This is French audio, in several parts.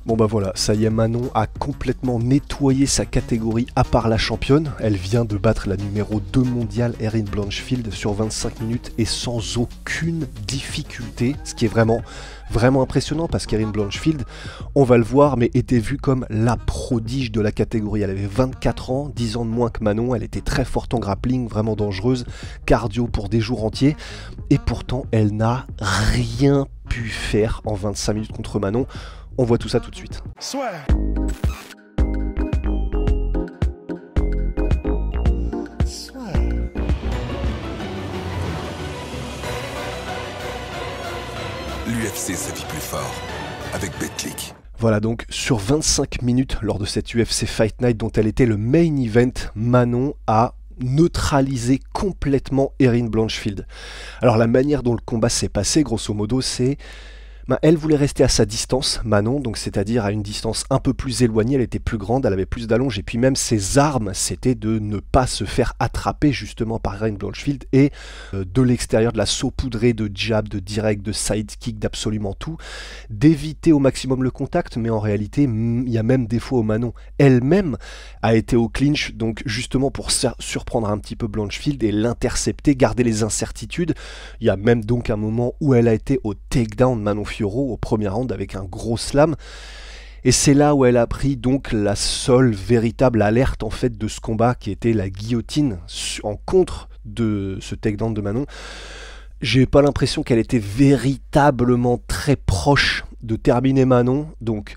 Bon bah voilà, ça y est, Manon a complètement nettoyé sa catégorie à part la championne. Elle vient de battre la numéro 2 mondiale Erin Blanchfield sur 25 minutes et sans aucune difficulté, ce qui est vraiment impressionnant parce qu'Erin Blanchfield, on va le voir, mais était vue comme la prodige de la catégorie. Elle avait 24 ans, 10 ans de moins que Manon, elle était très forte en grappling, vraiment dangereuse, cardio pour des jours entiers, et pourtant elle n'a rien pu faire en 25 minutes contre Manon. On voit tout ça tout de suite. Soit. L'UFC, ça vit plus fort avec BetClick. Voilà donc sur 25 minutes lors de cette UFC Fight Night dont elle était le main event, Manon a neutralisé complètement Erin Blanchfield. Alors la manière dont le combat s'est passé, grosso modo, c'est... elle voulait rester à sa distance, Manon, donc c'est-à-dire à une distance un peu plus éloignée, elle était plus grande, elle avait plus d'allonge, et puis même ses armes, c'était de ne pas se faire attraper justement par Erin Blanchfield, et de l'extérieur de la saupoudrer de jab, de direct, de sidekick, d'absolument tout, d'éviter au maximum le contact, mais en réalité, il y a même des fois où Manon elle-même a été au clinch, donc justement pour surprendre un petit peu Blanchfield et l'intercepter, garder les incertitudes. Il y a même donc un moment où elle a été au takedown de Manon Fiorot au premier round avec un gros slam, et c'est là où elle a pris donc la seule véritable alerte en fait de ce combat qui était la guillotine en contre de ce takedown de Manon. J'ai pas l'impression qu'elle était véritablement très proche de terminer Manon, donc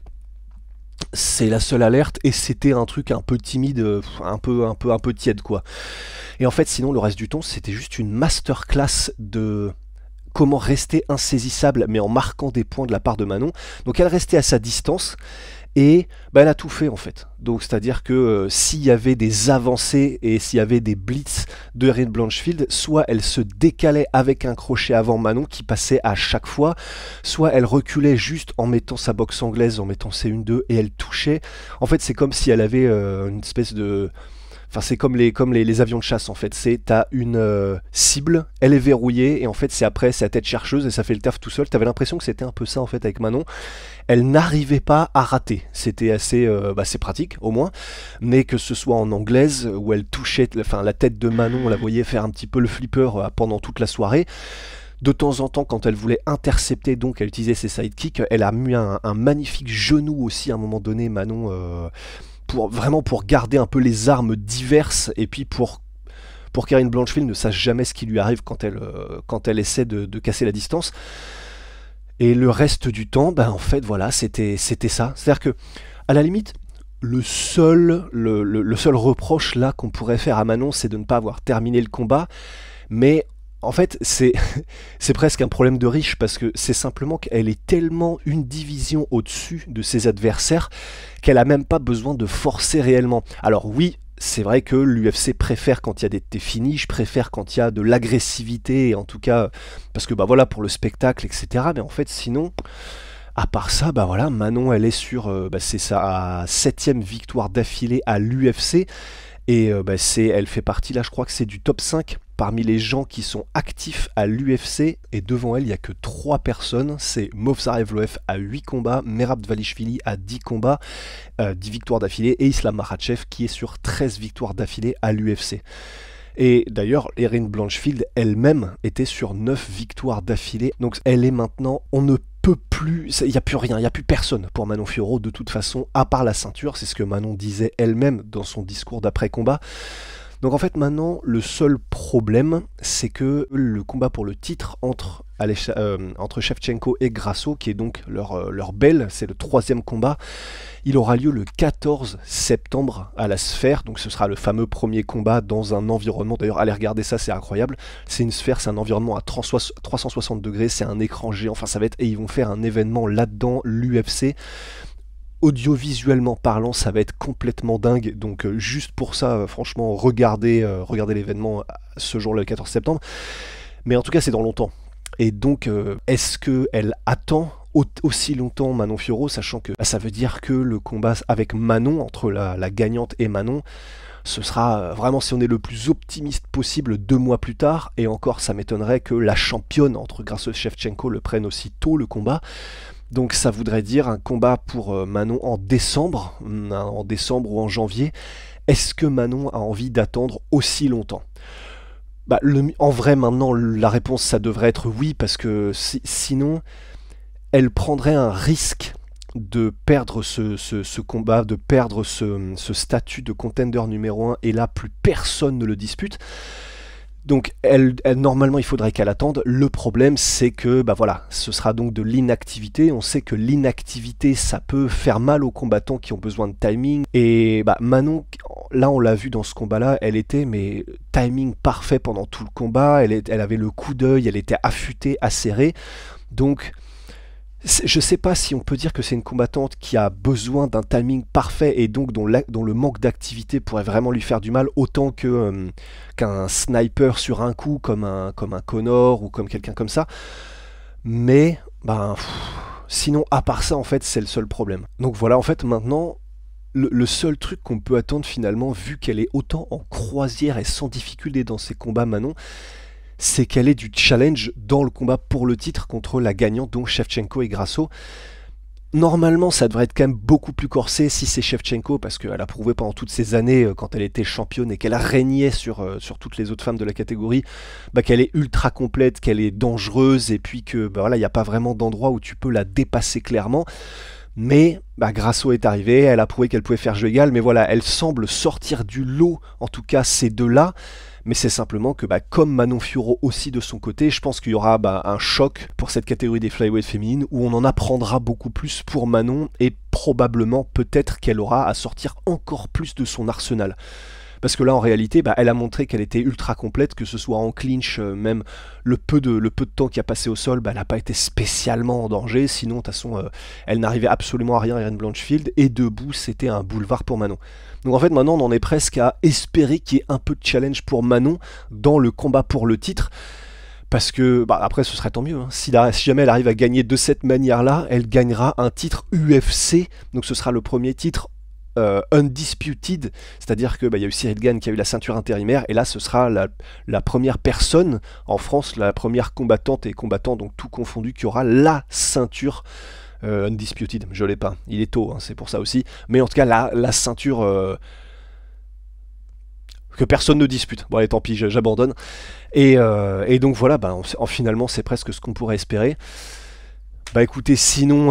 c'est la seule alerte, et c'était un truc un peu timide, un peu tiède quoi. Et en fait sinon le reste du temps c'était juste une masterclass de comment rester insaisissable mais en marquant des points de la part de Manon. Donc elle restait à sa distance et elle a tout fait en fait. Donc c'est-à-dire que s'il y avait des avancées et s'il y avait des blitz de Erin Blanchfield, soit elle se décalait avec un crochet avant Manon qui passait à chaque fois, soit elle reculait juste en mettant sa boxe anglaise, en mettant ses 1-2 et elle touchait. En fait c'est comme si elle avait une espèce de... Enfin, c'est comme les avions de chasse en fait, t'as une cible, elle est verrouillée et en fait c'est la tête chercheuse et ça fait le taf tout seul. T'avais l'impression que c'était un peu ça en fait avec Manon. Elle n'arrivait pas à rater, c'était assez c'est pratique au moins, mais que ce soit en anglaise où elle touchait, la tête de Manon, on la voyait faire un petit peu le flipper pendant toute la soirée. De temps en temps, quand elle voulait intercepter, donc elle utilisait ses sidekicks, elle a mis un magnifique genou aussi à un moment donné, Manon... pour garder un peu les armes diverses et puis pour qu'Erin Blanchfield ne sache jamais ce qui lui arrive quand elle essaie de casser la distance. Et le reste du temps, en fait voilà, c'était ça. C'est-à-dire que à la limite, le seul reproche là qu'on pourrait faire à Manon, c'est de ne pas avoir terminé le combat, mais en fait, c'est presque un problème de riche parce que c'est simplement qu'elle est tellement une division au-dessus de ses adversaires qu'elle n'a même pas besoin de forcer réellement. Alors oui, c'est vrai que l'UFC préfère quand il y a des finishes, préfère quand il y a de l'agressivité, et en tout cas, parce que voilà, pour le spectacle, etc. Mais en fait, sinon... À part ça, voilà, Manon, elle est sur... c'est sa 7e victoire d'affilée à l'UFC. Et elle fait partie, là je crois que c'est du top 5 parmi les gens qui sont actifs à l'UFC, et devant elle il n'y a que 3 personnes, c'est Movsar Evloev à 8 combats, Merab Dvalishvili à 10 combats, 10 victoires d'affilée, et Islam Makhachev qui est sur 13 victoires d'affilée à l'UFC. Et d'ailleurs, Erin Blanchfield elle-même était sur 9 victoires d'affilée, donc elle est maintenant, on ne peut plus, il n'y a plus rien, il n'y a plus personne pour Manon Fiorot de toute façon, à part la ceinture, c'est ce que Manon disait elle-même dans son discours d'après-combat. Donc en fait maintenant, le seul problème, c'est que le combat pour le titre entre Shevchenko et Grasso, qui est donc leur belle, c'est le 3e combat, il aura lieu le 14 septembre à la Sphère, donc ce sera le fameux premier combat dans un environnement, d'ailleurs allez regarder ça, c'est incroyable, c'est une sphère, c'est un environnement à 360 degrés, c'est un écran géant, enfin ça va être, et ils vont faire un événement là-dedans, l'UFC, audiovisuellement parlant, ça va être complètement dingue, donc juste pour ça, franchement, regardez l'événement ce jour-là, le 14 septembre, mais en tout cas c'est dans longtemps, et donc est-ce qu'elle attend aussi longtemps Manon Fiorot, sachant que ça veut dire que le combat avec Manon, entre la gagnante et Manon, ce sera vraiment, si on est le plus optimiste possible, 2 mois plus tard, et encore ça m'étonnerait que la championne entre Grasso et Shevchenko le prenne aussi tôt le combat. Donc ça voudrait dire un combat pour Manon en décembre ou en janvier. Est-ce que Manon a envie d'attendre aussi longtemps? Bah, en vrai, maintenant, la réponse, ça devrait être oui, parce que sinon, elle prendrait un risque de perdre ce combat, de perdre ce statut de contender numéro 1, et là, plus personne ne le dispute. Donc, normalement, il faudrait qu'elle attende. Le problème, c'est que, bah voilà, ce sera donc de l'inactivité. On sait que l'inactivité, ça peut faire mal aux combattants qui ont besoin de timing. Et bah, Manon, là, on l'a vu dans ce combat-là, elle était, mais timing parfait pendant tout le combat. Elle avait le coup d'œil, elle était affûtée, acérée. Donc, je sais pas si on peut dire que c'est une combattante qui a besoin d'un timing parfait et donc dont le manque d'activité pourrait vraiment lui faire du mal, autant qu'un sniper sur un coup, comme un Connor ou comme quelqu'un comme ça. Mais ben, sinon, à part ça, en fait, c'est le seul problème. Donc voilà, en fait, maintenant, le seul truc qu'on peut attendre finalement, vu qu'elle est autant en croisière et sans difficulté dans ses combats, Manon, c'est qu'elle ait du challenge dans le combat pour le titre contre la gagnante, donc Shevchenko et Grasso. Normalement, ça devrait être quand même beaucoup plus corsé si c'est Shevchenko, parce qu'elle a prouvé pendant toutes ces années, quand elle était championne et qu'elle régnait sur toutes les autres femmes de la catégorie, bah, qu'elle est ultra complète, qu'elle est dangereuse, et puis que bah, voilà, il n'y a pas vraiment d'endroit où tu peux la dépasser clairement. Mais bah, Grasso est arrivée, elle a prouvé qu'elle pouvait faire jeu égal, mais voilà, elle semble sortir du lot, en tout cas ces deux-là. Mais c'est simplement que, bah, comme Manon Fiorot aussi de son côté, je pense qu'il y aura un choc pour cette catégorie des flyweight féminines où on en apprendra beaucoup plus pour Manon et probablement peut-être qu'elle aura à sortir encore plus de son arsenal. Parce que là, en réalité, bah, elle a montré qu'elle était ultra complète, que ce soit en clinch, même le peu de temps qui a passé au sol, bah, elle n'a pas été spécialement en danger. Sinon, de toute façon, elle n'arrivait absolument à rien, Erin Blanchfield. Et debout, c'était un boulevard pour Manon. Donc en fait, maintenant, on en est presque à espérer qu'il y ait un peu de challenge pour Manon dans le combat pour le titre. Parce que, bah, après, ce serait tant mieux. Hein. Si jamais elle arrive à gagner de cette manière-là, elle gagnera un titre UFC. Donc ce sera le premier titre undisputed, c'est-à-dire que bah, y a eu Cyril Gane qui a eu la ceinture intérimaire, et là ce sera la première personne en France, la première combattante et combattant, donc tout confondu, qui aura la ceinture undisputed. Je l'ai pas, il est tôt, hein, c'est pour ça aussi, mais en tout cas la ceinture que personne ne dispute. Bon allez, tant pis, j'abandonne. Et donc voilà, bah, finalement c'est presque ce qu'on pourrait espérer. Bah écoutez, sinon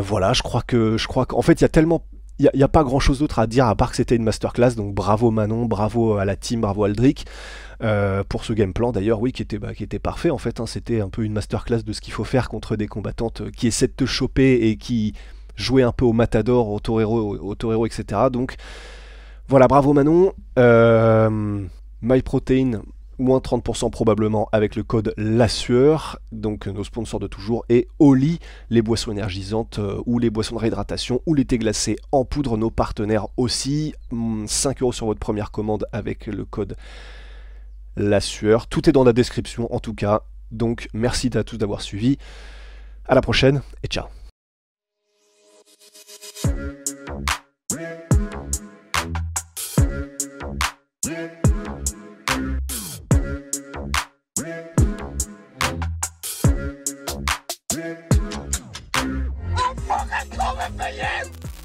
voilà, je crois qu'en fait il y a tellement il n'y a pas grand chose d'autre à dire à part que c'était une masterclass, donc bravo Manon, bravo à la team, bravo Aldric pour ce game plan d'ailleurs, oui, qui était parfait en fait, hein, c'était un peu une masterclass de ce qu'il faut faire contre des combattantes qui essaient de te choper et qui jouaient un peu au matador, au torero, etc. Donc voilà, bravo Manon, MyProtein, moins 30% probablement avec le code LASUEUR, donc nos sponsors de toujours, et Oli, les boissons énergisantes ou les boissons de réhydratation ou les thés glacés en poudre, nos partenaires aussi. 5 € sur votre première commande avec le code LASUEUR. Tout est dans la description en tout cas, donc merci à tous d'avoir suivi. À la prochaine et ciao. Yeah.